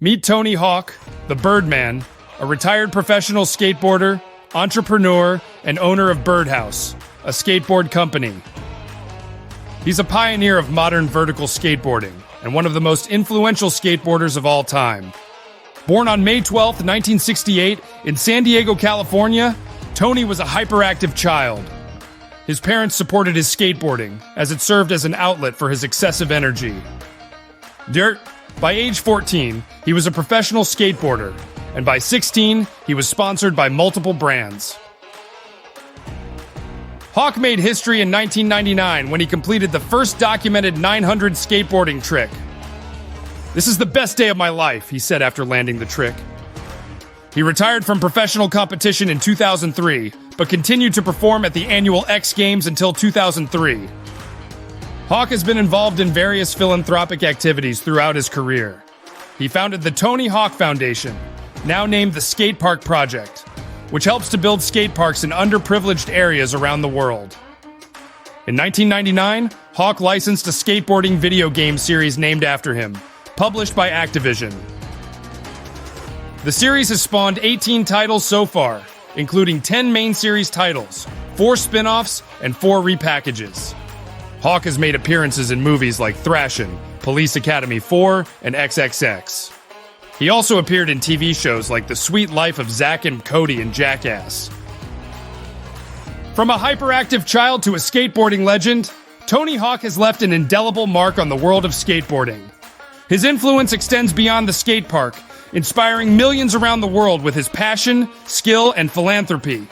Meet Tony Hawk, the Birdman, a retired professional skateboarder, entrepreneur, and owner of Birdhouse, a skateboard company. He's a pioneer of modern vertical skateboarding and one of the most influential skateboarders of all time. Born on May 12, 1968, in San Diego, California, Tony was a hyperactive child. His parents supported his skateboarding, as it served as an outlet for his excessive energy. By age 14, he was a professional skateboarder, and by 16, he was sponsored by multiple brands. Hawk made history in 1999 when he completed the first documented 900 skateboarding trick. "This is the best day of my life," he said after landing the trick. He retired from professional competition in 2003, but continued to perform at the annual X Games until 2003. Hawk has been involved in various philanthropic activities throughout his career. He founded the Tony Hawk Foundation, now named the Skatepark Project, which helps to build skate parks in underprivileged areas around the world. In 1999, Hawk licensed a skateboarding video game series named after him, published by Activision. The series has spawned 18 titles so far, including 10 main series titles, 4 spin-offs, and 4 repackages. Hawk has made appearances in movies like Thrashin', Police Academy 4, and XXX. He also appeared in TV shows like The Sweet Life of Zack and Cody and Jackass. From a hyperactive child to a skateboarding legend, Tony Hawk has left an indelible mark on the world of skateboarding. His influence extends beyond the skate park, inspiring millions around the world with his passion, skill, and philanthropy.